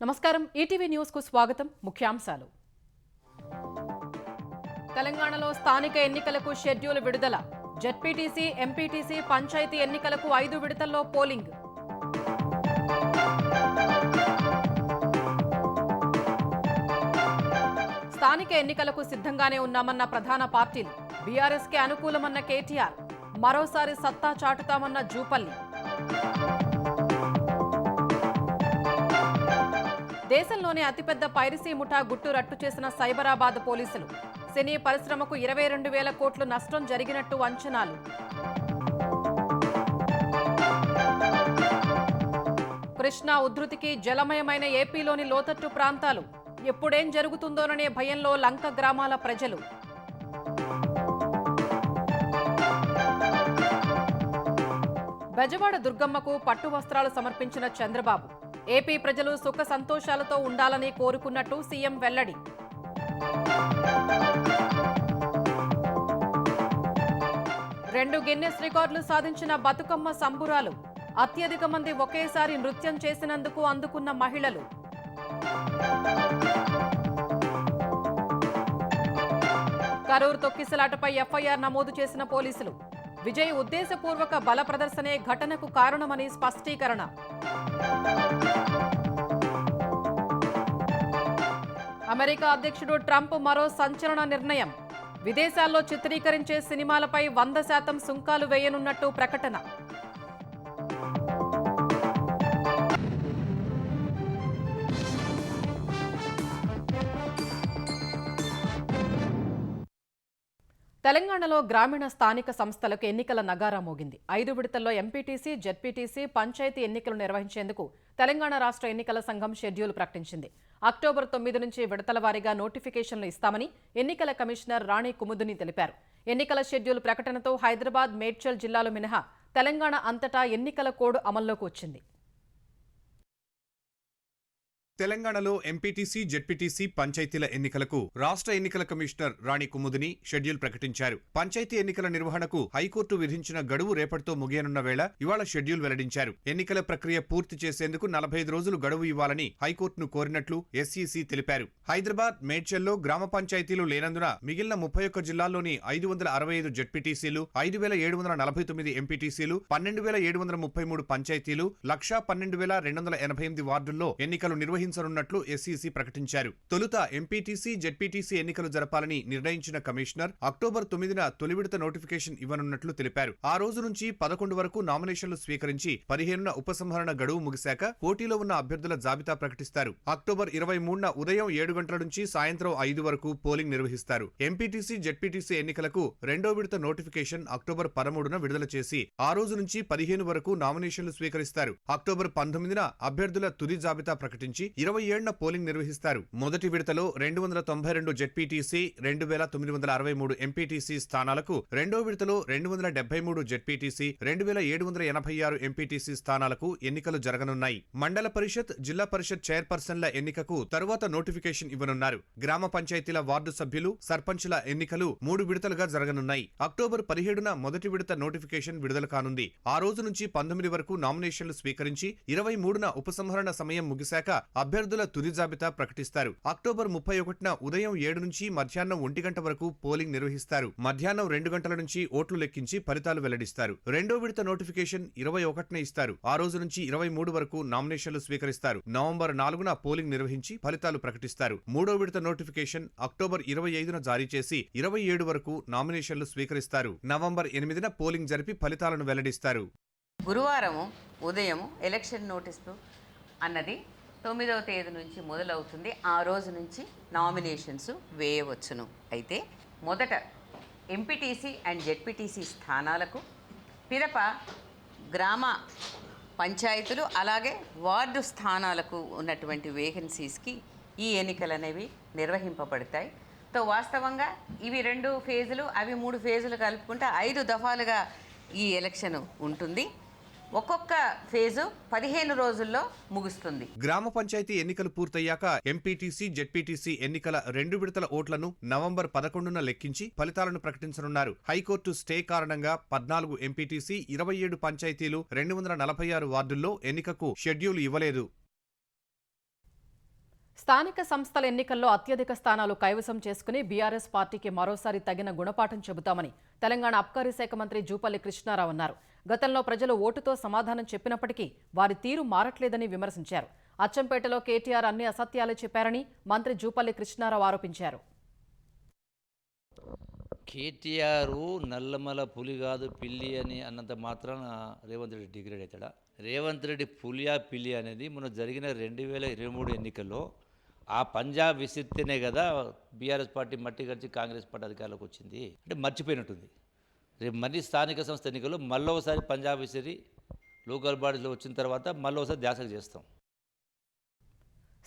నమస్కారం ETV news కు స్వాగతం ముఖ్యాంశాలు తెలంగాణలో స్థానిక ఎన్నికలకు షెడ్యూల్ విడుదల జెడ్పీటీసీ ఎంపీటీసీ పంచాయతీ ఎన్నికలకు 5 విడతల్లో పోలింగ్ స్థానిక ఎన్నికలకు సిద్ధంగానే ఉన్నామన్న ప్రధాన పార్టీలు బీఆర్ఎస్ కి అనుకూలమన్న కేటీఆర్ మరోసారి సత్తా చాటుతామన్న జూపల్లి దేశంలోనే అతిపెద్ద పైరసీ ముఠా గుట్టు రట్టు చేసిన సైబరాబాద్ పోలీసులు సినీ పరిశ్రమకు 22,000 కోట్లు నష్టం జరిగినట్టు అంచనాలు కృష్ణా ఉధృతికి జలమయమైన ఏపీలోని లోతట్టు ప్రాంతాలు ఎప్పుడేం జరుగుతుందోననే భయంలో లంక గ్రామాల ప్రజలు బెజవాడ దుర్గమ్మకు పట్టు వస్త్రాలు సమర్పించిన చంద్రబాబు ఏపీ ప్రజలు సుఖ సంతోషాలతో ఉండాలని కోరుకున్నట్టు సీఎం వెల్లడి రెండు గిన్నెస్ రికార్డులు సాధించిన బతుకమ్మ సంబురాలు అత్యధిక మంది ఒకేసారి నృత్యం చేసినందుకు అందుకున్న మహిళలు కరూరు తొక్కిసలాటపై ఎఫ్ఐఆర్ నమోదు చేసిన పోలీసులు విజయ్ ఉద్దేశపూర్వక బల ప్రదర్శనే ఘటనకు కారణమని స్పష్టీకరణ అమెరికా అధ్యక్షుడు ట్రంప్ మరో సంచలన నిర్ణయం విదేశాల్లో చిత్రీకరించే సినిమాలపై 100% సుంకాలు వేయనున్నట్టు ప్రకటన తెలంగాణలో గ్రామీణ స్థానిక సంస్థలకు ఎన్నికల నగారా మోగింది 5 విడతల్లో ఎంపీటీసీ జెడ్పీటీసీ పంచాయతీ ఎన్నికలు నిర్వహించేందుకు తెలంగాణ రాష్ట్ర ఎన్నికల సంఘం షెడ్యూల్ ప్రకటించింది అక్టోబర్ 9 నుంచి విడతల వారీగా నోటిఫికేషన్లు ఇస్తామని ఎన్నికల కమిషనర్ రాణి కుముదుని తెలిపారు ఎన్నికల షెడ్యూల్ ప్రకటనతో హైదరాబాద్ మేడ్చల్ జిల్లాలు మినహా తెలంగాణ అంతటా ఎన్నికల కోడ్ అమల్లోకి వచ్చింది తెలంగాణలో ఎంపీటీసీ జెడ్పీటీసీ పంచాయతీల ఎన్నికలకు రాష్ట్ర ఎన్నికల కమిషనర్ రాణి కుముదిని షెడ్యూల్ ప్రకటించారు పంచాయతీ ఎన్నికల నిర్వహణకు హైకోర్టు విధించిన గడువు రేపటితో ముగియనున్న వేళ ఇవాళ షెడ్యూల్ వెల్లడించారు ఎన్నికల ప్రక్రియ పూర్తి చేసేందుకు 45 రోజులు గడువు ఇవ్వాలని హైకోర్టును కోరినట్లు ఎస్ఈసీ తెలిపారు హైదరాబాద్ మేడ్చల్లో గ్రామ పంచాయతీలు లేనందున మిగిలిన 31 జిల్లాల్లోని 565 జెడ్పీటీసీలు 5,749 ఎంపీటీసీలు 12,733 పంచాయతీలు 1,12,288 వార్డుల్లో ఎన్నికలు నిర్వహించనున్నట్లు ఎస్ఈసీ ప్రకటించారు తొలుత ఎంపీటీసీ జెడ్పీటీసీ ఎన్నికలు జరపాలని నిర్ణయించిన కమిషనర్ అక్టోబర్ 9న తొలి విడత నోటిఫికేషన్ ఇవ్వనున్నట్లు తెలిపారు ఆ రోజు నుంచి 11 వరకు నామినేషన్లు స్వీకరించి 15న ఉపసంహరణ గడువు ముగిశాక పోటీలో ఉన్న అభ్యర్థుల జాబితా ప్రకటిస్తారు అక్టోబర్ 23న ఉదయం 7 గంటల నుంచి సాయంత్రం 5 వరకు పోలింగ్ నిర్వహిస్తారు ఎంపీటీసీ జెడ్పీటీసీ ఎన్నికలకు రెండో విడత నోటిఫికేషన్ అక్టోబర్ 13న విడుదల చేసి ఆ రోజు నుంచి 15 వరకు నామినేషన్లు స్వీకరిస్తారు అక్టోబర్ 19న అభ్యర్థుల తుది జాబితా ప్రకటించి 27న పోలింగ్ నిర్వహిస్తారు మొదటి విడతలో 292 జెడ్పీటీసీ 2,963 ఎంపీటీసీ స్థానాలకు రెండో విడతలో 273 జెడ్పీటీసీ 2,786 ఎంపీటీసీ స్థానాలకు ఎన్నికలు జరగనున్నాయి మండల పరిషత్ జిల్లా పరిషత్ చైర్పర్సన్ల ఎన్నికకు తరువాత నోటిఫికేషన్ ఇవ్వనున్నారు గ్రామ పంచాయతీల వార్డు సభ్యులు సర్పంచ్ల ఎన్నికలు 3 విడతలుగా జరగనున్నాయి అక్టోబర్ 17న మొదటి విడత నోటిఫికేషన్ విడుదల కానుంది ఆ రోజు నుంచి 19 వరకు నామినేషన్లు స్వీకరించి 23న ఉపసంహరణ సమయం ముగిశాక అభ్యర్థుల తుది జాబితా ప్రకటిస్తారు అక్టోబర్ 31న ఉదయం 7 నుంచి మధ్యాహ్నం 1 గంట వరకు పోలింగ్ నిర్వహిస్తారు మధ్యాహ్నం 2 గంటల నుంచి ఓట్లు లెక్కించి ఫలితాలు వెల్లడిస్తారు రెండో విడత నోటిఫికేషన్ 21న ఇస్తారు ఆ రోజు నుంచి 23 వరకు నామినేషన్లు స్వీకరిస్తారు నవంబర్ 4న పోలింగ్ నిర్వహించి ఫలితాలు ప్రకటిస్తారు మూడో విడత నోటిఫికేషన్ అక్టోబర్ 25న జారీ చేసి 27 వరకు నామినేషన్లు స్వీకరిస్తారు నవంబర్ 8న పోలింగ్ జరిపి ఫలితాలను వెల్లడిస్తారు గురువారం ఉదయం ఎలక్షన్ నోటీసు అన్నది 9వ తేదీ నుంచి మొదలవుతుంది ఆ రోజు నుంచి నామినేషన్స్ వేయవచ్చును అయితే మొదట ఎంపీటీసీ అండ్ జెడ్పీటీసీ స్థానాలకు పిదప గ్రామ పంచాయతీలు అలాగే వార్డు స్థానాలకు ఉన్నటువంటి వేకెన్సీస్కి ఈ ఎన్నికలు అనేవి నిర్వహింపబడతాయి వాస్తవంగా ఇవి 2 ఫేజులు అవి 3 ఫేజులు కలుపుకుంటే 5 దఫాలుగా ఈ ఎలక్షన్ ఉంటుంది ఒక్కొక్క ఫేజు 15 రోజుల్లో ముగుస్తుంది గ్రామ పంచాయతీ ఎన్నికలు పూర్తయ్యాక ఎంపీటీసీ జెడ్పీటీసీ ఎన్నికల 2 విడతల ఓట్లను నవంబర్ 11న లెక్కించి ఫలితాలను ప్రకటించనున్నారు హైకోర్టు స్టే కారణంగా 14 ఎంపీటీసీ 27 పంచాయతీలు 246 వార్డుల్లో ఎన్నికకు షెడ్యూల్ ఇవ్వలేదు స్థానిక సంస్థల ఎన్నికల్లో అత్యధిక స్థానాలు కైవసం చేసుకుని బీఆర్ఎస్ పార్టీకి మరోసారి తగిన గుణపాఠం చెబుతామని తెలంగాణ అబ్కారీ శాఖ మంత్రి జూపల్లి కృష్ణారావు అన్నారు. గతంలో ప్రజలు ఓటుతో సమాధానం చెప్పినప్పటికీ వారి తీరు మారట్లేదని విమర్శించారు. అచ్చంపేటలో కేటీఆర్ అన్ని అసత్యాలు చెప్పారని మంత్రి జూపల్లి కృష్ణారావు ఆరోపించారు. కేటీఆర్ నల్లమల పులి కాదు పిల్లి అని అన్నంత మాత్రాన రేవంత్ రెడ్డి డిగ్రేడ్ అవుతాడా? రేవంత్ రెడ్డి పులియా పిల్లి అనేది మొన్న జరిగిన 2023 ఎన్నికల్లో ఆ పంజాబ్ విసిరితేనే కదా బీఆర్ఎస్ పార్టీ మట్టి గడిచి కాంగ్రెస్ పార్టీ అధికారంలోకి వచ్చింది. అంటే మర్చిపోయినట్టుంది. రేపు మళ్ళీ స్థానిక సంస్థ ఎన్నికల్లో మళ్ళీ ఒకసారి పంజాబ్ విసిరి లోకల్ బాడీలో వచ్చిన తర్వాత మళ్ళీ ఒకసారి ధ్యాసకు చేస్తాం.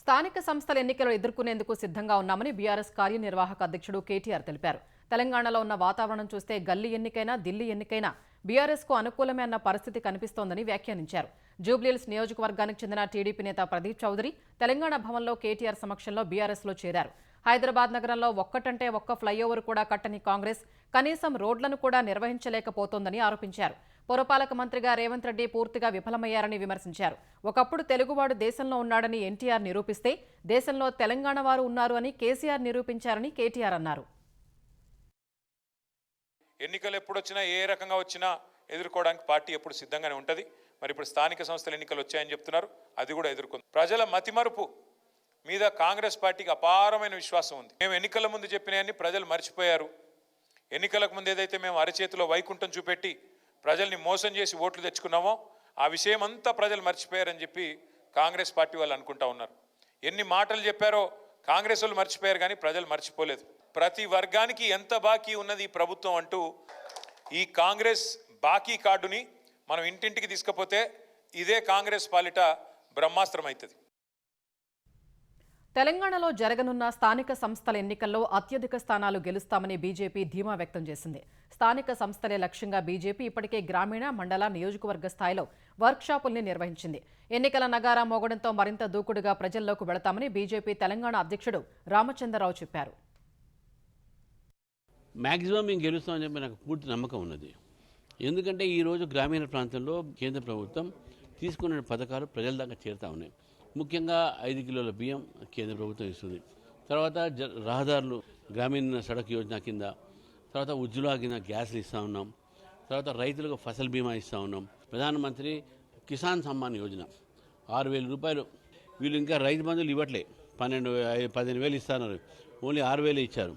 స్థానిక సంస్థల ఎన్నికలు ఎదుర్కొనేందుకు సిద్ధంగా ఉన్నామని బీఆర్ఎస్ కార్యనిర్వాహక అధ్యక్షుడు కేటీఆర్ తెలిపారు. తెలంగాణలో ఉన్న వాతావరణం చూస్తే గల్లీ ఎన్నికైనా ఢిల్లీ ఎన్నికైనా బీఆర్ఎస్కు అనుకూలమే అన్న పరిస్థితి కనిపిస్తోందని వ్యాఖ్యానించారు. జూబ్లీహిల్స్ నియోజకవర్గానికి చెందిన టీడీపీ నేత ప్రదీప్ చౌదరి తెలంగాణ భవన్లో కేటీఆర్ సమక్షంలో బీఆర్ఎస్లో చేరారు. హైదరాబాద్ నగరంలో ఒక్కటంటే ఒక్క ఫ్లైఓవర్ కూడా కట్టని కాంగ్రెస్ కనీసం రోడ్లను కూడా నిర్వహించలేకపోతోందని ఆరోపించారు. పురపాలక మంత్రిగా రేవంత్ రెడ్డి పూర్తిగా విఫలమయ్యారని విమర్శించారు. ఒకప్పుడు తెలుగువాడు దేశంలో ఉన్నాడని ఎన్టీఆర్ నిరూపిస్తే దేశంలో తెలంగాణ వారు ఉన్నారు అని కేసీఆర్ నిరూపించారని కేటీఆర్ అన్నారు. ఎన్నికలు ఎప్పుడొచ్చినా ఏ రకంగా వచ్చినా ఎదుర్కోవడానికి పార్టీ ఎప్పుడు సిద్ధంగానే ఉంటుంది. మరి ఇప్పుడు స్థానిక సంస్థల ఎన్నికలు వచ్చాయని చెప్తున్నారు, అది కూడా ఎదుర్కొంది. ప్రజల మతిమరుపు మీద కాంగ్రెస్ పార్టీకి అపారమైన విశ్వాసం ఉంది. మేము ఎన్నికల ముందు చెప్పినవన్నీ ప్రజలు మర్చిపోయారు. ఎన్నికలకు ముందు ఏదైతే మేము అరచేతిలో వైకుంఠం చూపెట్టి ప్రజల్ని మోసం చేసి ఓట్లు తెచ్చుకున్నామో ఆ విషయం అంతా ప్రజలు మర్చిపోయారని చెప్పి కాంగ్రెస్ పార్టీ వాళ్ళు అనుకుంటా ఉన్నారు. ఎన్ని మాటలు చెప్పారో కాంగ్రెస్ వాళ్ళు మర్చిపోయారు, కానీ ప్రజలు మర్చిపోలేదు. ప్రతి వర్గానికి ఎంత బాకీ ఉన్నది ఈ ప్రభుత్వం అంటూ ఈ కాంగ్రెస్ బాకీ కార్డుని మనం ఇంటింటికి తీసుకపోతే ఇదే కాంగ్రెస్ పాలిట బ్రహ్మాస్త్రం అవుతుంది. తెలంగాణలో జరగనున్న స్థానిక సంస్థల ఎన్నికల్లో అత్యధిక స్థానాలు గెలుస్తామని బీజేపీ ధీమా వ్యక్తం చేసింది. స్థానిక సంస్థలే లక్ష్యంగా బీజేపీ ఇప్పటికే గ్రామీణ, మండల, నియోజకవర్గ స్థాయిలో వర్క్షాపుల్ని నిర్వహించింది. ఎన్నికల నగారా మోగడంతో మరింత దూకుడుగా ప్రజల్లోకి వెళతామని బీజేపీ తెలంగాణ అధ్యక్షుడు రామచంద్రరావు చెప్పారు. మ్యాక్సిమం మేము గెలుస్తామని చెప్పి నాకు పూర్తి నమ్మకం ఉన్నది. ఎందుకంటే ఈరోజు గ్రామీణ ప్రాంతంలో కేంద్ర ప్రభుత్వం తీసుకున్న పథకాలు ప్రజల దాకా చేరుతూ ఉన్నాయి. ముఖ్యంగా 5 కిలోల బియ్యం కేంద్ర ప్రభుత్వం ఇస్తుంది. తర్వాత రహదారులు గ్రామీణ సడక్ యోజన కింద, తర్వాత ఉజ్వల కింద గ్యాస్లు ఇస్తూ ఉన్నాం. తర్వాత రైతులకు ఫసల్ బీమా ఇస్తూ ఉన్నాం. ప్రధానమంత్రి కిసాన్ సమ్మాన్ యోజన 6,000 రూపాయలు. వీళ్ళు ఇంకా రైతు బంధువులు ఇవ్వట్లే, 15,000 ఇస్తున్నారు, ఓన్లీ 6,000 ఇచ్చారు.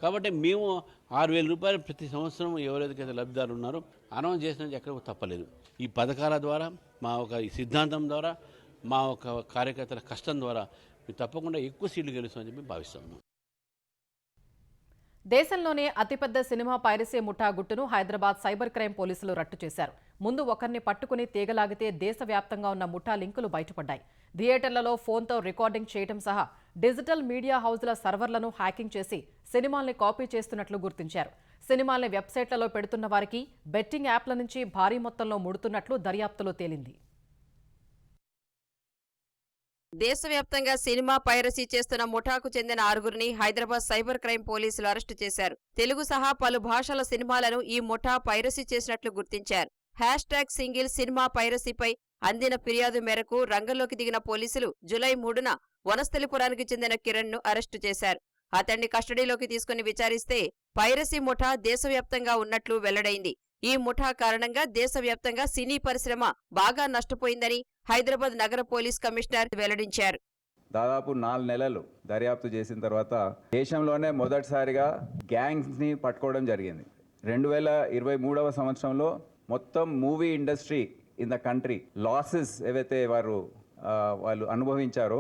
కాబట్టి మేము 6,000 రూపాయలు ప్రతి సంవత్సరం ఎవరైతే లబ్ధిదారులు ఉన్నారో అనౌన్స్ చేసినది ఎక్కడికి తప్పలేదు. ఈ పథకాల ద్వారా, మా ఒక సిద్ధాంతం ద్వారా, మా ఒక కార్యకర్తల కష్టం ద్వారా మేము తప్పకుండా ఎక్కువ సీట్లు గెలుస్తామని చెప్పి భావిస్తున్నాం. దేశంలోనే అతిపెద్ద సినిమా పైరసీ ముఠా గుట్టును హైదరాబాద్ సైబర్ క్రైమ్ పోలీసులు రట్టు చేశారు. ముందు ఒకరిని పట్టుకుని తీగలాగితే దేశవ్యాప్తంగా ఉన్న ముఠా లింకులు బయటపడ్డాయి. థియేటర్లలో ఫోన్తో రికార్డింగ్ చేయడం సహా డిజిటల్ మీడియా హౌజ్ల సర్వర్లను హ్యాకింగ్ చేసి సినిమాల్ని కాపీ చేస్తున్నట్లు గుర్తించారు. సినిమాల్ని వెబ్సైట్లలో పెడుతున్న వారికి బెట్టింగ్ యాప్ల నుంచి భారీ మొత్తంలో ముడుతున్నట్లు దర్యాప్తులో తేలింది. దేశవ్యాప్తంగా సినిమా పైరసీ చేస్తున్న ముఠాకు చెందిన 6గురిని హైదరాబాద్ సైబర్ క్రైమ్ పోలీసులు అరెస్టు చేశారు. తెలుగు సహా పలు భాషల సినిమాలను ఈ ముఠా పైరసీ చేసినట్లు గుర్తించారు. #సింగిల్ సినిమా పైరసీపై అందిన ఫిర్యాదు మేరకు రంగంలోకి దిగిన పోలీసులు జూలై 3న వనస్థలిపురానికి చెందిన కిరణ్ ను అరెస్టు చేశారు. అతన్ని కస్టడీలోకి తీసుకుని విచారిస్తే పైరసీ ముఠా దేశవ్యాప్తంగా ఉన్నట్లు వెల్లడైంది. ఈ ముఠా కారణంగా దేశవ్యాప్తంగా సినీ పరిశ్రమ బాగా నష్టపోయిందని హైదరాబాద్ నగర పోలీస్ కమిషనర్ వెల్లడించారు. దాదాపు 4 నెలలు దర్యాప్తు చేసిన తర్వాత దేశంలోనే మొదటిసారిగా గ్యాంగ్స్ ని పట్టుకోవడం జరిగింది. 2023వ సంవత్సరంలో మొత్తం movie industry in the country losses ఏవైతే వాళ్ళు అనుభవించారో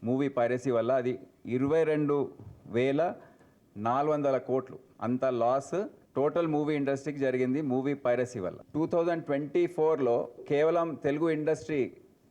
మూవీ పైరసీ వల్ల అది 22,400 కోట్లు అంత లాస్ టోటల్ మూవీ ఇండస్ట్రీకి జరిగింది మూవీ పైరసీ వల్ల. 2024లో కేవలం తెలుగు ఇండస్ట్రీ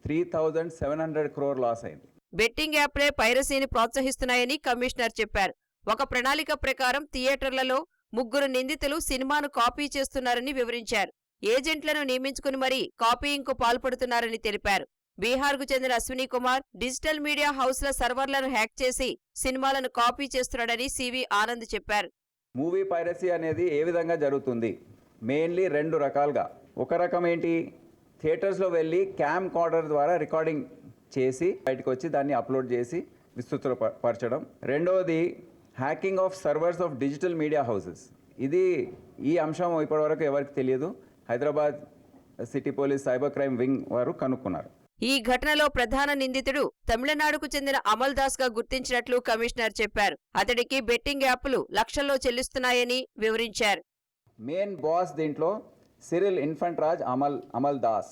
3,700 crore లాస్ అయింది. బెట్టింగ్ యాప్లే పైరసీని ప్రోత్సహిస్తున్నాయని కమిషనర్ చెప్పారు. ఒక ప్రణాళిక ప్రకారం థియేటర్లలో 3 నిందితులు సినిమాను కాపీ చేస్తున్నారని వివరించారు. ఏజెంట్లను నియమించుకుని మరీ కాపీయింగ్కు పాల్పడుతున్నారని తెలిపారు. బీహార్కు చెందిన అశ్విని కుమార్ డిజిటల్ మీడియా హౌస్ల సర్వర్లను హ్యాక్ చేసి సినిమాలను కాపీ చేస్తున్నాడని సివి ఆనంద్ చెప్పారు. మూవీ పైరసీ అనేది ఏ విధంగా జరుగుతుంది? మెయిన్లీ 2 రకాలుగా. ఒక రకం ఏంటి, థియేటర్స్లో వెళ్ళి క్యామ్ కార్డర్ ద్వారా రికార్డింగ్ చేసి బయటకు వచ్చి దాన్ని అప్లోడ్ చేసి విస్తృతపరచడం. రెండవది hacking of servers of digital media houses. ఈ అంశం ఇప్పటివరకు ఎవరికి తెలియదు. Hyderabad city police cyber crime wing వారు కనుక్కున్నారు. ఈ ఘటనలో ప్రధాన నిందితుడు తమిళనాడుకు చెందిన అమల్ దాస్ గా గుర్తించినట్లు కమిషనర్ చెప్పారు. అతడికి బెట్టింగ్ యాప్లు లక్షల్లో చెల్లిస్తున్నాయని వివరించారు. మెయిన్ బాస్ దీంట్లో Cyril Infant Raj Amal Das,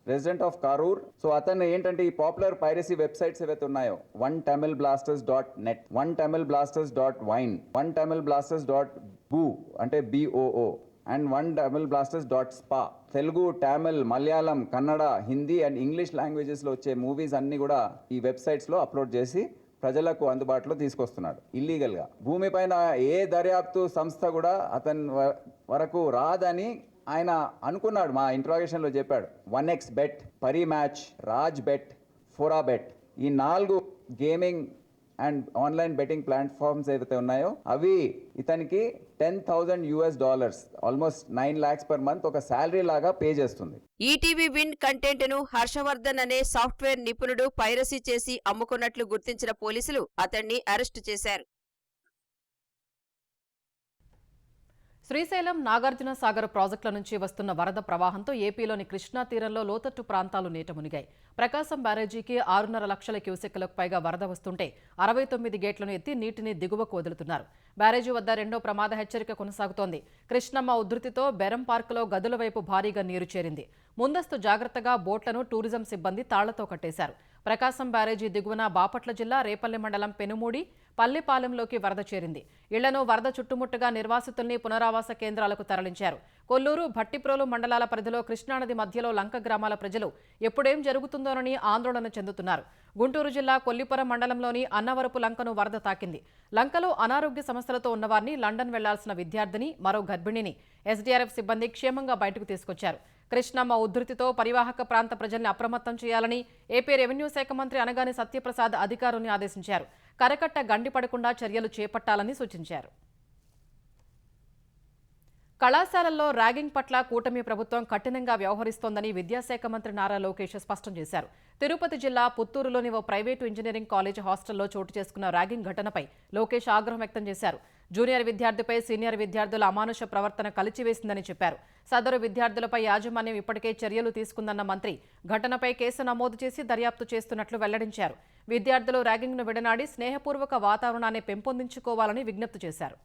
resident of Karur. So అతను ఏంటంటే ఈ పాపులర్ పైరసీ వెబ్సైట్స్ ఏవైతే ఉన్నాయో onetamilblasters.net, onetamilblasters.wine, onetamilblasters.boo అంటే BOO and onetamilblasters.spa. Telugu, Tamil, Malayalam, Kannada, Hindi and English లాంగ్వేజెస్లో వచ్చే మూవీస్ అన్నీ కూడా ఈ వెబ్సైట్స్లో అప్లోడ్ చేసి ప్రజలకు అందుబాటులో తీసుకొస్తున్నాడు ఇల్లీగల్గా. భూమిపైన ఏ దర్యాప్తు సంస్థ కూడా అతని వరకు రాదని ఆయన అనుకున్నాడు. మా ఇంట్రాగేషన్లో చెప్పాడు. 1x bet, Pari match, Raj bet, Fora bet, ఈ 4 gaming and online betting platforms ఏవైతే ఉన్నాయో అవి ఇతనికి $10,000 ఆల్మోస్ట్ 9 lakhs per month ఒక శాలరీ లాగా పే చేస్తుంది. ఈటీవీ విన్ కంటెంట్ ను హర్షవర్ధన్ అనే సాఫ్ట్వేర్ నిపుణుడు పైరసీ చేసి అమ్ముకున్నట్లు గుర్తించిన పోలీసులు అతన్ని అరెస్టు చేశారు. శ్రీశైలం, నాగార్జున సాగర్ ప్రాజెక్టుల నుంచి వస్తున్న వరద ప్రవాహంతో ఏపీలోని కృష్ణా తీరంలో లోతట్టు ప్రాంతాలు నీట మునిగాయి. ప్రకాశం బ్యారేజీకి 6.5 లక్షల క్యూసెక్కులకు పైగా వరద వస్తుంటే 69 గేట్లను ఎత్తి నీటిని దిగువకు వదులుతున్నారు. బ్యారేజీ వద్ద రెండో ప్రమాద హెచ్చరిక కొనసాగుతోంది. కృష్ణమ్మ ఉధృతితో బెరం పార్కులో గదుల వైపు భారీగా నీరు చేరింది. ముందస్తు జాగ్రత్తగా బోట్లను టూరిజం సిబ్బంది తాళ్లతో కట్టేశారు. ప్రకాశం బ్యారేజీ దిగువన బాపట్ల జిల్లా రేపల్లె మండలం పెనుమూడి, పల్లిపాలెంలోకి వరద చేరింది. ఇళ్లను వరద చుట్టుముట్టగా నిర్వాసితుల్ని పునరావాస కేంద్రాలకు తరలించారు. కొల్లూరు, భట్టిప్రోలు మండలాల పరిధిలో కృష్ణానది మధ్యలో లంక గ్రామాల ప్రజలు ఎప్పుడేం జరుగుతుందోనని ఆందోళన చెందుతున్నారు. గుంటూరు జిల్లా కొల్లిపురం మండలంలోని అన్నవరపు లంకను వరద తాకింది. లంకలో అనారోగ్య సమస్యలతో ఉన్నవారిని, లండన్ వెళ్లాల్సిన విద్యార్థిని, మరో గర్భిణిని ఎస్డీఆర్ఎఫ్ సిబ్బంది క్షేమంగా బయటకు తీసుకొచ్చారు. కృష్ణమ్మ ఉధృతితో పరివాహక ప్రాంత ప్రజల్ని అప్రమత్తం చేయాలని ఏపీ రెవెన్యూ శాఖ మంత్రి అనగాని సత్యప్రసాద్ అధికారుల్ని ఆదేశించారు. కరకట్ట గండిపడకుండా చర్యలు చేపట్టాలని సూచించారు. కళాశాలల్లో ర్యాగింగ్ పట్ల కూటమి ప్రభుత్వం కఠినంగా వ్యవహరిస్తోందని విద్యాశాఖ మంత్రి నారా లోకేష్ స్పష్టం చేశారు. తిరుపతి జిల్లా పుత్తూరులోని ఓ ప్రైవేటు ఇంజనీరింగ్ కాలేజ్ హాస్టల్లో చోటు చేసుకున్న ర్యాగింగ్ ఘటనపై లోకేష్ ఆగ్రహం వ్యక్తం చేశారు. జూనియర్ విద్యార్థిపై సీనియర్ విద్యార్థుల అమానుష ప్రవర్తన కలిచివేసిందని చెప్పారు. సదరు విద్యార్థులపై యాజమాన్యం ఇప్పటికే చర్యలు తీసుకుందన్న మంత్రి ఘటనపై కేసు నమోదు చేసి దర్యాప్తు చేస్తున్నట్లు వెల్లడించారు. విద్యార్థులు ర్యాగింగ్ను విడనాడి స్నేహపూర్వక వాతావరణాన్ని పెంపొందించుకోవాలని విజ్ఞప్తి చేశారు.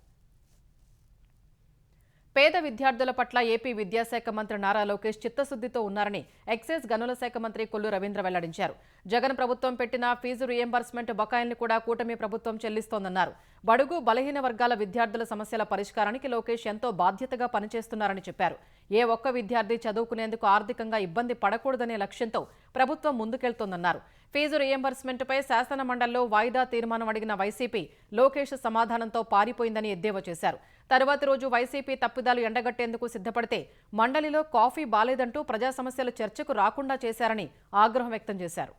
పేద విద్యార్థుల పట్ల ఏపీ విద్యాశాఖ మంత్రి నారా లోకేష్ చిత్తశుద్దితో ఉన్నారని ఎక్సైజ్ గనుల శాఖ మంత్రి కొల్లు రవీంద్ర వెల్లడించారు. జగన్ ప్రభుత్వం పెట్టిన ఫీజు రీయింబర్స్మెంట్ బకాయిల్ని కూడా కూటమి ప్రభుత్వం చెల్లిస్తోందన్నారు. బడుగు బలహీన వర్గాల విద్యార్థుల సమస్యల పరిష్కారానికి లోకేష్ ఎంతో బాధ్యతగా పనిచేస్తున్నారని చెప్పారు. ఏ ఒక్క విద్యార్థి చదువుకునేందుకు ఆర్థికంగా ఇబ్బంది పడకూడదనే లక్ష్యంతో ప్రభుత్వం ముందుకెళ్తోందన్నారు. ఫీజు రీయింబర్స్మెంట్పై శాసన మండలిలో వాయిదా తీర్మానం అడిగిన వైసీపీ లోకేష్ సమాధానంతో పారిపోయిందని ఎద్దేవా చేశారు. తరువాతి రోజు వైసీపీ తప్పిదాలు ఎండగట్టేందుకు సిద్ధపడితే మండలిలో కాఫీ బాలేదంటూ ప్రజా సమస్యలు చర్చకు రాకుండా చేశారని ఆగ్రహం వ్యక్తం చేశారు.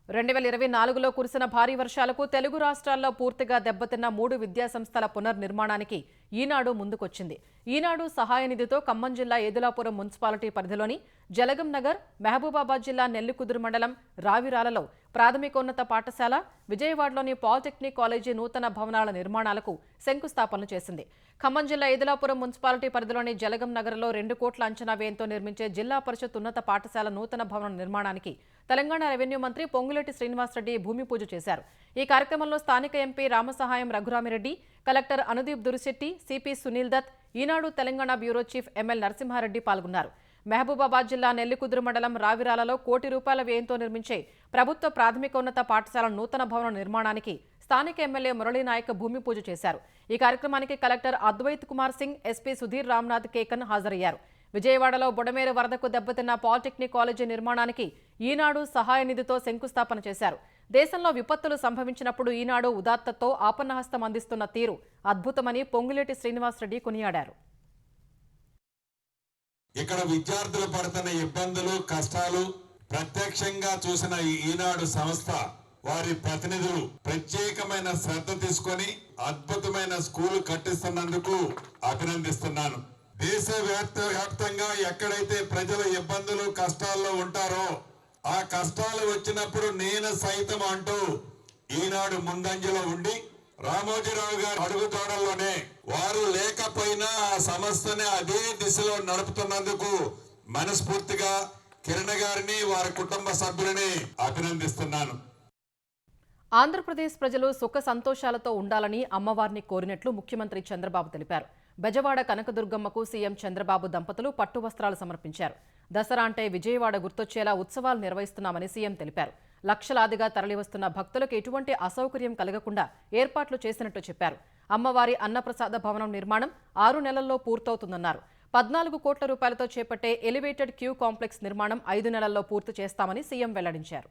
2024లో కురిసిన భారీ వర్షాలకు తెలుగు రాష్ట్రాల్లో పూర్తిగా దెబ్బతిన్న 3 విద్యాసంస్థల పునర్నిర్మాణానికి ఈనాడు ముందుకొచ్చింది. ఈనాడు సహాయ నిధితో ఖమ్మం జిల్లా ఏదులాపురం మున్సిపాలిటీ పరిధిలోని జలగం నగర్, మహబూబాబాద్ జిల్లా నెల్లికుదురు మండలం రావిరాలలో ప్రాథమికోన్నత పాఠశాల, విజయవాడలోని పాలిటెక్నిక్ కాలేజీ నూతన భవనాల నిర్మాణాలకు శంకుస్థాపనలు చేసింది. ఖమ్మం జిల్లా ఏదులాపురం మున్సిపాలిటీ పరిధిలోని జలగం నగర్లో 2 కోట్ల అంచనా వ్యయంతో నిర్మించే జిల్లా పరిషత్ ఉన్నత పాఠశాల నూతన భవనం నిర్మాణానికి తెలంగాణ రెవెన్యూ మంత్రి పొంగులేటి శ్రీనివాసరెడ్డి భూమి పూజ చేశారు. ఈ కార్యక్రమంలో స్థానిక MP Ramasahayam Raghuramireddy, collector Anudeep Durishetti, CP Sunil Dutt, Eenadu Telangana bureau chief ML Narasimhareddy పాల్గొన్నారు. మహబూబాబాద్ జిల్లా నెల్లికుదురు మండలం రావిరాలలో ₹1 కోటి వ్యయంతో నిర్మించే ప్రభుత్వ ప్రాథమికోన్నత పాఠశాల నూతన భవనం నిర్మాణానికి స్థానిక ఎమ్మెల్యే మురళీనాయక్ భూమి పూజ చేశారు. ఈ కార్యక్రమానికి కలెక్టర్ అద్వైత్ కుమార్ సింగ్, ఎస్పీ సుధీర్ రామ్నాథ్ కేకన్ హాజరయ్యారు. విజయవాడలో బుడమేరు వరదకు దెబ్బతిన్న పాలిటెక్నిక్ కాలేజీ నిర్మాణానికి ఈనాడు సహాయ నిధితో శంకుస్థాపన చేశారు. దేశంలో విపత్తులు సంభవించినప్పుడు ఈనాడు ఉదాత్తతో ఆపన్నహస్తం అందిస్తున్న తీరు అద్భుతమని పొంగులేటి శ్రీనివాసరెడ్డి కొనియాడారు. ఇక్కడ విద్యార్థులు పడుతున్న ఇబ్బందులు, కష్టాలు ప్రత్యక్షంగా చూసిన ఈనాడు సంస్థ వారి ప్రతినిధులు ప్రత్యేకమైన శ్రద్ధ తీసుకొని అద్భుతమైన స్కూల్ కట్టిస్తున్నందుకు అభినందిస్తున్నాను. దేశవ్యాప్తంగా ఎక్కడైతే ప్రజలు ఇబ్బందులు, కష్టాల్లో ఉంటారో ఆ కష్టాలు వచ్చినప్పుడు నేను సైతం అంటూ ఈనాడు ముందంజలో ఉండి రామోజీరావు గారు అడుగుతోడల్లోనే వారు లేకపోయినా ఆ సంస్థని అదే దిశలో నడుపుతున్నందుకు మనస్ఫూర్తిగా కిరణ్ గారిని వారి కుటుంబ సభ్యులని అభినందిస్తున్నాను. ఆంధ్రప్రదేశ్ ప్రజలు సుఖ సంతోషాలతో ఉండాలని అమ్మవారిని కోరినట్లు ముఖ్యమంత్రి చంద్రబాబు తెలిపారు. బెజవాడ కనకదుర్గమ్మకు సీఎం చంద్రబాబు దంపతులు పట్టు వస్త్రాలు సమర్పించారు. దసరా అంటే విజయవాడ గుర్తొచ్చేలా ఉత్సవాలు నిర్వహిస్తున్నామని సీఎం తెలిపారు. లక్షలాదిగా తరలివస్తున్న భక్తులకు ఎటువంటి అసౌకర్యం కలగకుండా ఏర్పాట్లు చేసినట్టు చెప్పారు. అమ్మవారి అన్నప్రసాద భవనం నిర్మాణం 6 నెలల్లో పూర్తవుతుందన్నారు. 14 కోట్ల రూపాయలతో చేపట్టే ఎలివేటెడ్ క్యూ కాంప్లెక్స్ నిర్మాణం 5 నెలల్లో పూర్తి చేస్తామని సీఎం వెల్లడించారు.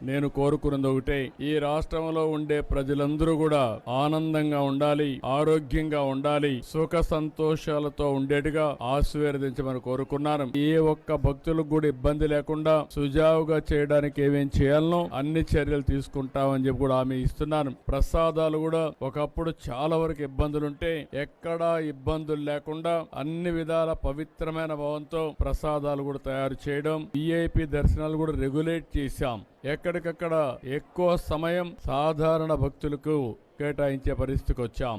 నేను కోరుకున్నది ఒకటే, ఈ రాష్ట్రంలో ఉండే ప్రజలందరూ కూడా ఆనందంగా ఉండాలి, ఆరోగ్యంగా ఉండాలి, సుఖ సంతోషాలతో ఉండేట్టుగా ఆశీర్వదించమని కోరుకున్నాను. ఏ ఒక్క భక్తులకు కూడా ఇబ్బంది లేకుండా సుజావుగా చేయడానికి ఏమేం చేయాలనో అన్ని చర్యలు తీసుకుంటామని చెప్పి కూడా హామీ ఇస్తున్నాను. ప్రసాదాలు కూడా ఒకప్పుడు చాలా వరకు ఇబ్బందులుంటే ఎక్కడా ఇబ్బందులు లేకుండా అన్ని విధాల పవిత్రమైన భావంతో ప్రసాదాలు కూడా తయారు చేయడం, విఐపి దర్శనాలు కూడా రెగ్యులేట్ చేశాం. ఎక్కడికక్కడ ఎక్కువ సమయం సాధారణ భక్తులకు కేటాయించే పరిస్థితికి వచ్చాం.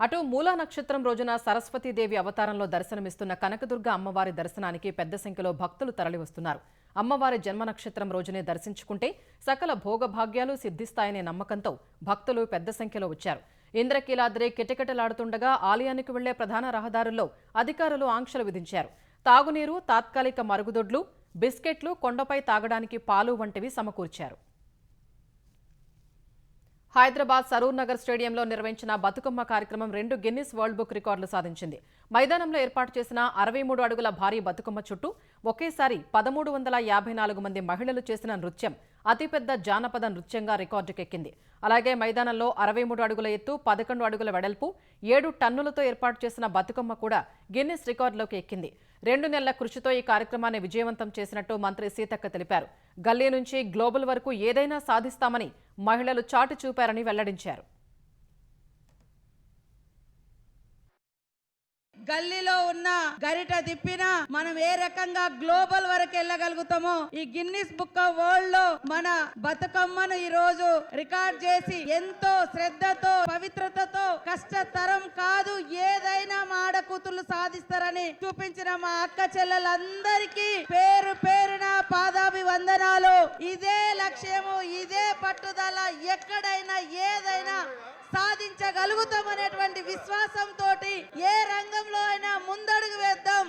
అటు మూలా నక్షత్రం రోజున సరస్వతీదేవి అవతారంలో దర్శనమిస్తున్న కనకదుర్గ అమ్మవారి దర్శనానికి పెద్ద సంఖ్యలో భక్తులు తరలివస్తున్నారు. అమ్మవారి జన్మ నక్షత్రం రోజునే దర్శించుకుంటే సకల భోగభాగ్యాలు సిద్ధిస్తాయనే నమ్మకంతో భక్తులు పెద్ద సంఖ్యలో వచ్చారు. ఇంద్రకీలాద్రి కిటకిటలాడుతుండగా ఆలయానికి వెళ్లే ప్రధాన రహదారుల్లో అధికారులు ఆంక్షలు విధించారు. తాగునీరు, తాత్కాలిక మరుగుదొడ్లు, బిస్కెట్లు, కొండపై తాగడానికి పాలు వంటివి సమకూర్చారు. హైదరాబాద్ సరూర్ నగర్ స్టేడియంలో నిర్వహించిన బతుకమ్మ కార్యక్రమం 2 గిన్నిస్ వరల్డ్ బుక్ రికార్డులు సాధించింది. మైదానంలో ఏర్పాటు చేసిన 63 అడుగుల భారీ బతుకమ్మ చుట్టూ ఒకేసారి 1354 మంది మహిళలు చేసిన నృత్యం అతిపెద్ద జానపద నృత్యంగా రికార్డుకెక్కింది. అలాగే మైదానంలో 63 అడుగుల ఎత్తు, 11 అడుగుల వెడల్పు, 7 టన్నులతో ఏర్పాటు చేసిన బతుకమ్మ కూడా గిన్నిస్ రికార్డులోకి ఎక్కింది. 2 నెలల కృషితో ఈ కార్యక్రమాన్ని విజయవంతం చేసినట్టు మంత్రి సీతక్క తెలిపారు. గల్లీ నుంచి గ్లోబల్ వరకు ఏదైనా సాధిస్తామని మహిళలు చాటి చూపారని వెల్లడించారు. గల్లీలో ఉన్న గరిట తిప్పినా మనం ఏ రకంగా గ్లోబల్ వరకు వెళ్ళగలుగుతామో ఈ గిన్నిస్ బుక్ ఆఫ్ వరల్డ్ లో మన బతుకమ్మను ఈ రోజు రికార్డ్ చేసి ఎంతో శ్రద్ధతో పవిత్రతతో కష్టతరం కాదు ఏదైనా ఆడకూతులు సాధిస్తారని చూపించిన మా అక్క చెల్లెలందరికీ పేరు పేరున పాదాభివందనాలు. ఇదే లక్ష్యము, ఇదే పట్టుదల, ఎక్కడైనా ఏదైనా సాధించగలుగుతామనేటువంటి విశ్వాసంతో ఏ రంగంలో అయినా ముందడుగు వేద్దాం.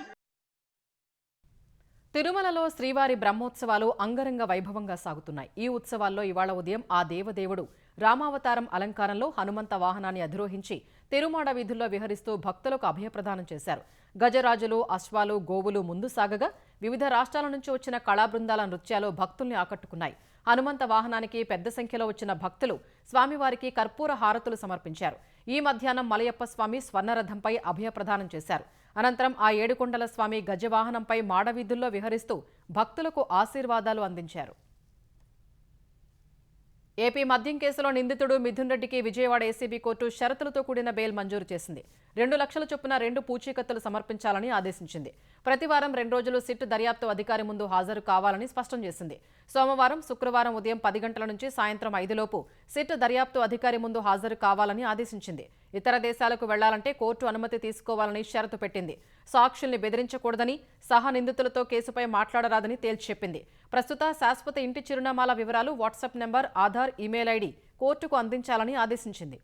తిరుమలలో శ్రీవారి బ్రహ్మోత్సవాలు అంగరంగ వైభవంగా సాగుతున్నాయి. ఈ ఉత్సవాల్లో ఇవాళ ఉదయం ఆ దేవదేవుడు రామావతారం అలంకారంలో హనుమంత వాహనాన్ని అధిరోహించి తిరుమాడ వీధుల్లో విహరిస్తూ భక్తులకు అభయప్రదానం చేశారు. గజరాజులు, అశ్వాలు, గోవులు ముందు సాగగా వివిధ రాష్ట్రాల నుంచి వచ్చిన కళాబృందాల నృత్యాలు భక్తుల్ని ఆకట్టుకున్నాయి. హనుమంత వాహనానికి పెద్ద సంఖ్యలో వచ్చిన భక్తులు స్వామివారికి కర్పూర హారతులు సమర్పించారు. ఈ మధ్యాహ్నం మలయప్ప స్వామి స్వర్ణరథంపై అభయప్రదానం చేశారు. అనంతరం ఆ ఏడుకొండల స్వామి గజవాహనంపై మాడవీధుల్లో విహరిస్తూ భక్తులకు ఆశీర్వాదాలు అందించారు. ఏపీ మద్యం కేసులో నిందితుడు మిథున్ రెడ్డికి విజయవాడ ఏసీబీ కోర్టు షరతులతో కూడిన బెయిల్ మంజూరు చేసింది. 2 లక్షల చొప్పున 2 పూచీకత్తులు సమర్పించాలని ఆదేశించింది. ప్రతివారం 2 రోజులు సిట్ దర్యాప్తు అధికారి ముందు హాజరు కావాలని స్పష్టం చేసింది. సోమవారం, శుక్రవారం ఉదయం 10 గంటల నుంచి సాయంత్రం 5 లోపు సిట్ దర్యాప్తు అధికారి ముందు హాజరు కావాలని ఆదేశించింది. ఇతర దేశాలకు వెళ్లాలంటే కోర్టు అనుమతి తీసుకోవాలని షరతు పెట్టింది. సాక్షుల్ని బెదిరించకూడదని, సహా నిందితులతో కేసుపై మాట్లాడరాదని తేల్చి చెప్పింది. ప్రస్తుత శాశ్వత ఇంటి చిరునామాల వివరాలు, WhatsApp number, Aadhaar, email ID కోర్టుకు అందించాలని ఆదేశించింది.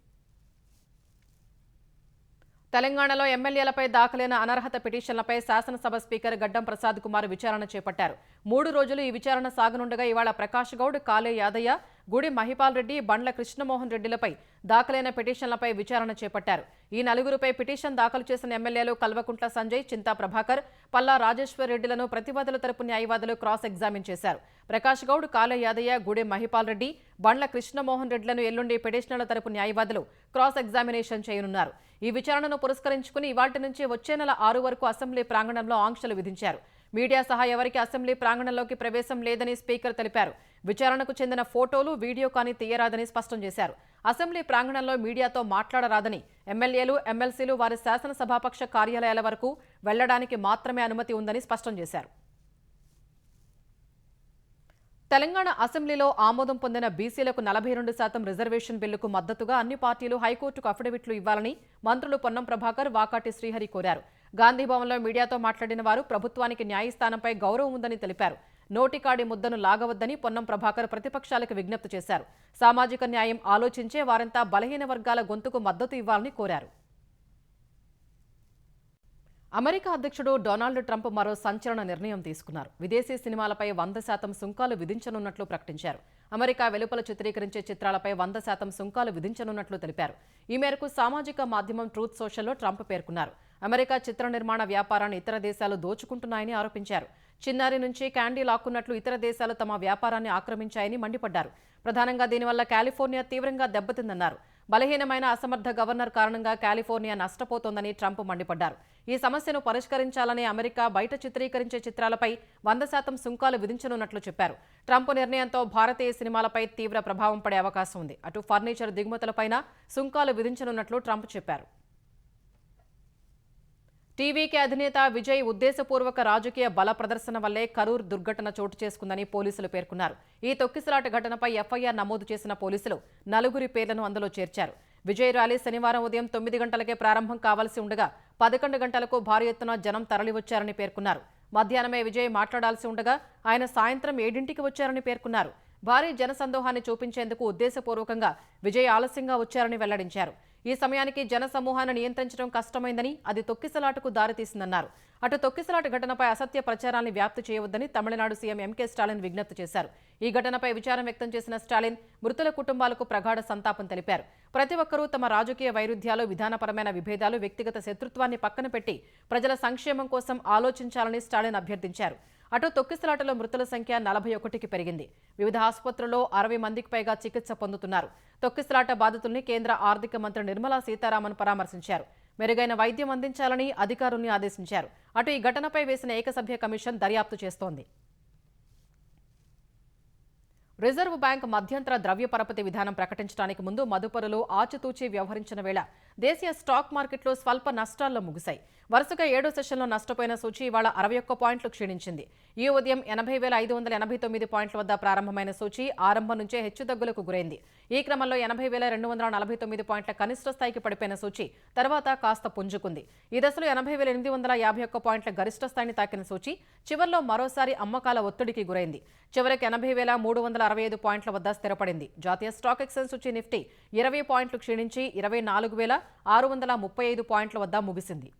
తెలంగాణలో ఎమ్మెల్యేలపై దాఖలైన అనర్హత పిటిషన్లపై శాసనసభ స్పీకర్ గడ్డం ప్రసాద్ కుమార్ విచారణ చేపట్టారు. 3 రోజులు ఈ విచారణ సాగనుండగా ఇవాళ ప్రకాష్ గౌడ్, కాలే యాదయ్య, గుడి మహిపాల్ రెడ్డి, బండ్ల కృష్ణమోహన్ రెడ్డిలపై దాఖలైన పిటిషన్లపై విచారణ చేపట్టారు. ఈ 4గురిపై పిటిషన్ దాఖలు చేసిన ఎమ్మెల్యేలు కల్వకుంట్ల సంజయ్, చింతా ప్రభాకర్, పల్లా రాజేశ్వర్ రెడ్డిలను ప్రతివాదుల తరపు న్యాయవాదులు క్రాస్ ఎగ్జామిన్ చేశారు. ప్రకాష్ గౌడ్, కాలే యాదయ్య, గుడి మహిపాల్ రెడ్డి, బండ్ల కృష్ణమోహన్ రెడ్డిలను ఎల్లుండి పిటిషనర్ల తరపు న్యాయవాదులు క్రాస్ ఎగ్జామినేషన్ చేయనున్నారు. ఈ విచారణను పురస్కరించుకుని ఇవాళ్టి నుంచి వచ్చే నెల 6 వరకు అసెంబ్లీ ప్రాంగణంలో ఆంక్షలు విధించారు. మీడియా సహా ఎవరికి అసెంబ్లీ ప్రాంగణంలోకి ప్రవేశం లేదని స్పీకర్ తెలిపారు. విచారణకు చెందిన ఫోటోలు, వీడియో కానీ తీయరాదని స్పష్టం చేశారు. అసెంబ్లీ ప్రాంగణంలో మీడియాతో మాట్లాడరాదని, ఎమ్మెల్యేలు, ఎమ్మెల్సీలు వారి శాసనసభాపక్ష కార్యాలయాల వరకు వెళ్లడానికి మాత్రమే అనుమతి ఉందని స్పష్టం చేశారు. తెలంగాణ అసెంబ్లీలో ఆమోదం పొందిన బీసీలకు 42% రిజర్వేషన్ బిల్లుకు మద్దతుగా అన్ని పార్టీలు హైకోర్టుకు అఫిడవిట్లు ఇవ్వాలని మంత్రులు పొన్నం ప్రభాకర్, వాకాటి శ్రీహరి కోరారు. గాంధీభవన్లో మీడియాతో మాట్లాడిన వారు ప్రభుత్వానికి న్యాయస్థానంపై గౌరవం ఉందని తెలిపారు. నోటికాడి ముద్దను లాగవద్దని పొన్నం ప్రభాకర్ ప్రతిపక్షాలకు విజ్ఞప్తి చేశారు. సామాజిక న్యాయం ఆలోచించే వారంతా బలహీన వర్గాల గొంతుకు మద్దతు ఇవ్వాలని కోరారు. అమెరికా అధ్యక్షుడు డొనాల్డ్ ట్రంప్ మరో సంచలన నిర్ణయం తీసుకున్నారు. విదేశీ సినిమాలపై 100% సుంకాలు విధించనున్నట్లు ప్రకటించారు. అమెరికా వెలుపల చిత్రీకరించే చిత్రాలపై 100% సుంకాలు విధించనున్నట్లు తెలిపారు. ఈ మేరకు సామాజిక మాధ్యమం ట్రూత్ సోషల్లో ట్రంప్ పేర్కొన్నారు. అమెరికా చిత్ర నిర్మాణ వ్యాపారాన్ని ఇతర దేశాలు దోచుకుంటున్నాయని ఆరోపించారు. చిన్నారి నుంచి క్యాండీ లాక్కున్నట్లు ఇతర దేశాలు తమ వ్యాపారాన్ని ఆక్రమించాయని మండిపడ్డారు. ప్రధానంగా దీనివల్ల కాలిఫోర్నియా తీవ్రంగా దెబ్బతిందన్నారు. బలహీనమైన అసమర్థ గవర్నర్ కారణంగా కాలిఫోర్నియా నష్టపోతోందని ట్రంప్ మండిపడ్డారు. ఈ సమస్యను పరిష్కరించాలని అమెరికా బయట చిత్రీకరించే చిత్రాలపై 100% సుంకాలు విధించనున్నట్లు చెప్పారు. ట్రంప్ నిర్ణయంతో భారతీయ సినిమాలపై తీవ్ర ప్రభావం పడే అవకాశం ఉంది. అటు ఫర్నిచర్ దిగుమతులపైన సుంకాలు విధించనున్నట్లు ట్రంప్ చెప్పారు. టీవీకే అధినేత విజయ్ ఉద్దేశపూర్వక రాజకీయ బల ప్రదర్శన వల్లే కరూర్ దుర్ఘటన చోటు చేసుకుందని పోలీసులు పేర్కొన్నారు. ఈ తొక్కిసలాట ఘటనపై ఎఫ్ఐఆర్ నమోదు చేసిన పోలీసులు 4 పేర్లను అందులో చేర్చారు. విజయ్ ర్యాలీ శనివారం ఉదయం 9 గంటలకే ప్రారంభం కావాల్సి ఉండగా 11 గంటలకు భారీ ఎత్తున జనం తరలివచ్చారని పేర్కొన్నారు. మధ్యాహ్నమే విజయ్ మాట్లాడాల్సి ఉండగా ఆయన సాయంత్రం 7ంటికి వచ్చారని పేర్కొన్నారు. భారీ జనసందోహాన్ని చూపించేందుకు ఉద్దేశపూర్వకంగా విజయ్ ఆలస్యంగా వచ్చారని వెల్లడించారు. ఈ సమయానికి జన సమూహాన్ని నియంత్రించడం కష్టమైందని, అది తొక్కిసలాటకు దారితీసిందన్నారు. అటు తొక్కిసలాట ఘటనపై అసత్య ప్రచారాన్ని వ్యాప్తి చేయవద్దని తమిళనాడు సీఎం ఎంకే స్టాలిన్ విజ్ఞప్తి చేశారు. ఈ ఘటనపై విచారం వ్యక్తం చేసిన స్టాలిన్ మృతుల కుటుంబాలకు ప్రగాఢ సంతాపం తెలిపారు. ప్రతి ఒక్కరూ తమ రాజకీయ వైరుధ్యాలు, విధానపరమైన విభేదాలు, వ్యక్తిగత శత్రుత్వాన్ని పక్కన పెట్టి ప్రజల సంక్షేమం కోసం ఆలోచించాలని స్టాలిన్ అభ్యర్థించారు. అటు తొక్కిసలాటలో మృతుల సంఖ్య 41కి పెరిగింది. వివిధ ఆసుపత్రుల్లో 60 మందికి పైగా చికిత్స పొందుతున్నారు. తొక్కిసలాట బాధితుల్ని కేంద్ర ఆర్థిక మంత్రి నిర్మలా సీతారామన్ పరామర్శించారు. మెరుగైన వైద్యం అందించాలని అధికారుల్ని ఆదేశించారు. అటు ఈ ఘటనపై వేసిన ఏకసభ్య కమిషన్ దర్యాప్తు చేస్తోంది. రిజర్వ్ బ్యాంక్ మధ్యంతర ద్రవ్య పరపతి విధానం ప్రకటించడానికి ముందు మదుపరులు ఆచితూచి వ్యవహరించిన వేళ దేశీయ స్టాక్ మార్కెట్లు స్వల్ప నష్టాల్లో ముగిశాయి. వరుసగా 7వ సెషన్లో నష్టపోయిన సూచీ ఇవాళ 61 పాయింట్లు క్షీణించింది. ఈ ఉదయం 80,589 పాయింట్ల వద్ద ప్రారంభమైన సూచీ ఆరంభం నుంచే హెచ్చుతగ్గులకు గురైంది. ఈ క్రమంలో 80,249 పాయింట్ల కనిష్ట స్థాయికి పడిపోయిన సూచీ తర్వాత కాస్త పుంజుకుంది. ఈ దశలో 80,851 పాయింట్ల గరిష్ట స్థాయిని తాకిన సూచీ చివర్లో మరోసారి అమ్మకాల ఒత్తిడికి గురైంది. చివరికి 80,365 పాయింట్ల వద్ద స్థిరపడింది. జాతీయ స్టాక్ ఎక్స్చేంజ్ సూచీ నిఫ్టీ 20 పాయింట్లు క్షీణించి 24,635 పాయింట్ల వద్ద ముగిసింది.